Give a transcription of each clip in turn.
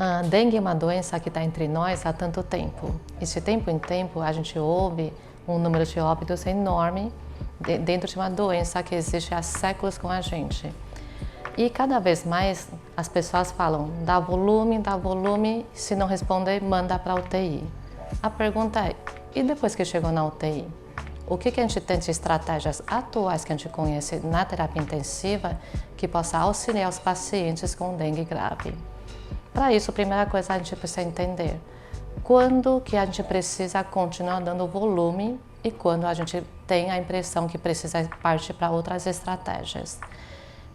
A dengue é uma doença que está entre nós há tanto tempo. E de tempo em tempo a gente ouve um número de óbitos enorme dentro de uma doença que existe há séculos com a gente. E cada vez mais as pessoas falam, dá volume, se não responder, manda para a UTI. A pergunta é, e depois que chegou na UTI? O que a gente tem de estratégias atuais que a gente conhece na terapia intensiva que possa auxiliar os pacientes com dengue grave? Para isso, a primeira coisa a gente precisa entender quando que a gente precisa continuar dando volume e quando a gente tem a impressão que precisa partir para outras estratégias.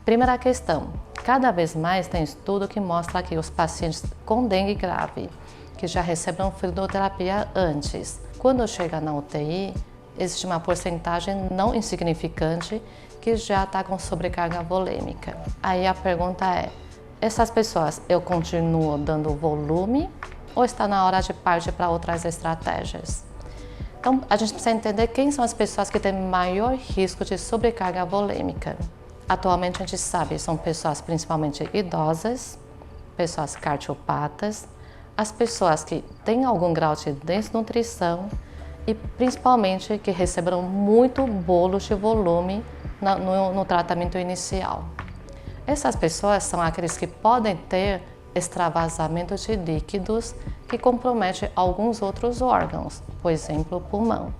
Primeira questão, cada vez mais tem estudo que mostra que os pacientes com dengue grave, que já receberam fluidoterapia antes, quando chega na UTI, existe uma porcentagem não insignificante que já está com sobrecarga volêmica. Aí a pergunta é, essas pessoas eu continuo dando volume ou está na hora de partir para outras estratégias? Então, a gente precisa entender quem são as pessoas que têm maior risco de sobrecarga volêmica. Atualmente a gente sabe, são pessoas principalmente idosas, pessoas cardiopatas, as pessoas que têm algum grau de desnutrição e principalmente que receberam muito bolo de volume no tratamento inicial. Essas pessoas são aqueles que podem ter extravasamento de líquidos que compromete alguns outros órgãos, por exemplo, o pulmão.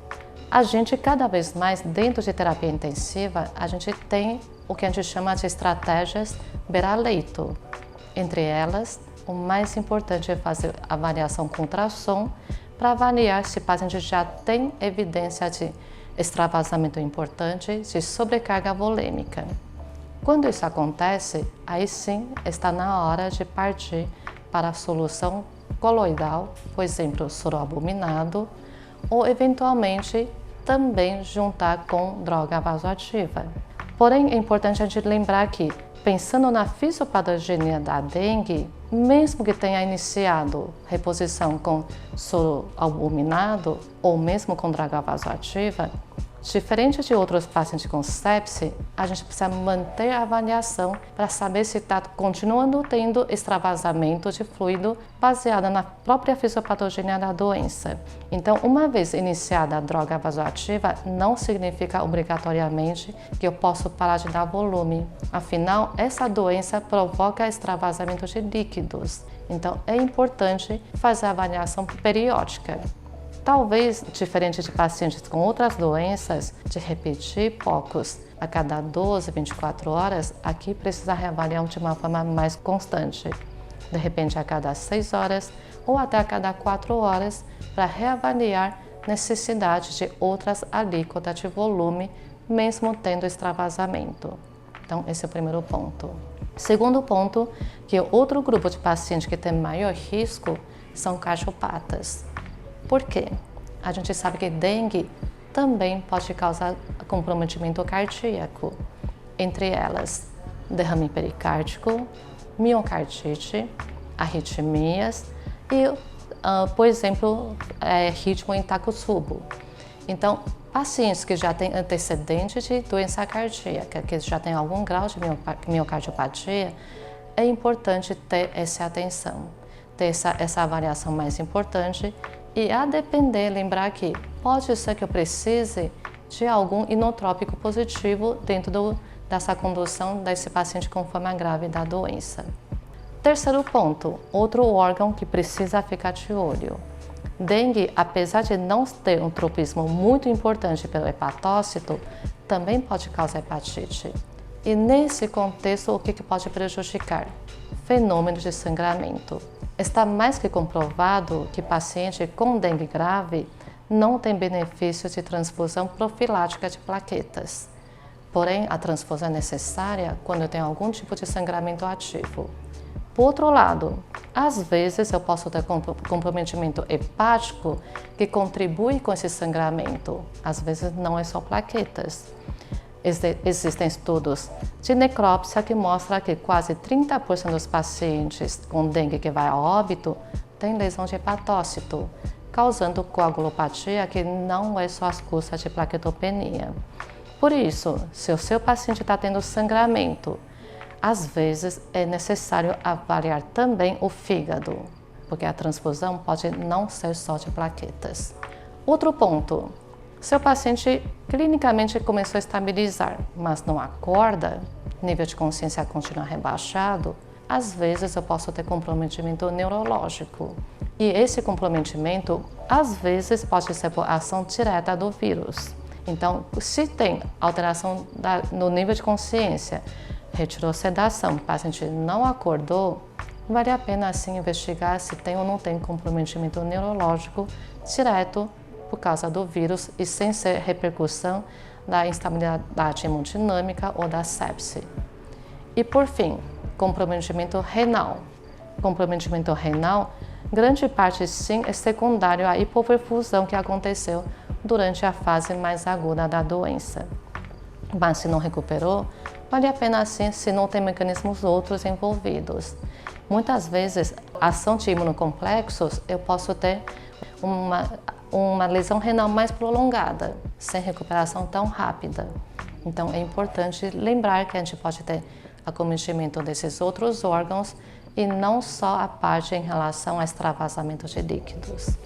A gente, cada vez mais, dentro de terapia intensiva, a gente tem o que a gente chama de estratégias beira-leito. Entre elas, o mais importante é fazer avaliação com ultrassom para avaliar se o paciente já tem evidência de extravasamento importante, de sobrecarga volêmica. Quando isso acontece, aí sim está na hora de partir para a solução coloidal, por exemplo, soroalbuminado, ou eventualmente também juntar com droga vasoativa. Porém, é importante a gente lembrar que, pensando na fisiopatogenia da dengue, mesmo que tenha iniciado reposição com soroalbuminado ou mesmo com droga vasoativa, diferente de outros pacientes com sepse, a gente precisa manter a avaliação para saber se está continuando tendo extravasamento de fluido baseado na própria fisiopatogenia da doença. Então, uma vez iniciada a droga vasoativa, não significa obrigatoriamente que eu posso parar de dar volume. Afinal, essa doença provoca extravasamento de líquidos. Então, é importante fazer a avaliação periódica. Talvez, diferente de pacientes com outras doenças, de repetir POCUS a cada 12, 24 horas, aqui precisa reavaliar de uma forma mais constante. De repente, a cada 6 horas ou até a cada 4 horas, para reavaliar necessidade de outras alíquotas de volume, mesmo tendo extravasamento. Então, esse é o primeiro ponto. Segundo ponto, que outro grupo de pacientes que tem maior risco são cardiopatas. Por quê? A gente sabe que dengue também pode causar comprometimento cardíaco, entre elas derrame pericárdico, miocardite, arritmias e, por exemplo, ritmo em Takotsubo. Então, pacientes que já têm antecedente de doença cardíaca, que já têm algum grau de miocardiopatia, é importante ter essa atenção, ter essa avaliação mais importante. E a depender, lembrar que pode ser que eu precise de algum inotrópico positivo dentro dessa condução desse paciente com forma grave da doença. Terceiro ponto, outro órgão que precisa ficar de olho. Dengue, apesar de não ter um tropismo muito importante pelo hepatócito, também pode causar hepatite. E nesse contexto, o que pode prejudicar? Fenômenos de sangramento. Está mais que comprovado que paciente com dengue grave não tem benefício de transfusão profilática de plaquetas. Porém, a transfusão é necessária quando eu tenho algum tipo de sangramento ativo. Por outro lado, às vezes eu posso ter comprometimento hepático que contribui com esse sangramento. Às vezes não é só plaquetas. Existem estudos de necrópsia que mostram que quase 30% dos pacientes com dengue que vai a óbito têm lesão de hepatócito, causando coagulopatia que não é só as custas de plaquetopenia. Por isso, se o seu paciente está tendo sangramento, às vezes é necessário avaliar também o fígado, porque a transfusão pode não ser só de plaquetas. Outro ponto, se o paciente clinicamente começou a estabilizar, mas não acorda, nível de consciência continua rebaixado, às vezes eu posso ter comprometimento neurológico. E esse comprometimento, às vezes, pode ser por ação direta do vírus. Então, se tem alteração no nível de consciência, retirou sedação, o paciente não acordou, vale a pena assim investigar se tem ou não tem comprometimento neurológico direto por causa do vírus e sem ser repercussão da instabilidade hemodinâmica ou da sepse. E por fim, comprometimento renal. Comprometimento renal, grande parte sim é secundário à hipoperfusão que aconteceu durante a fase mais aguda da doença. Mas se não recuperou, vale a pena assim se não tem mecanismos outros envolvidos. Muitas vezes, a ação de imunocomplexos, eu posso ter uma lesão renal mais prolongada, sem recuperação tão rápida. Então, é importante lembrar que a gente pode ter acometimento desses outros órgãos e não só a parte em relação ao extravasamento de líquidos.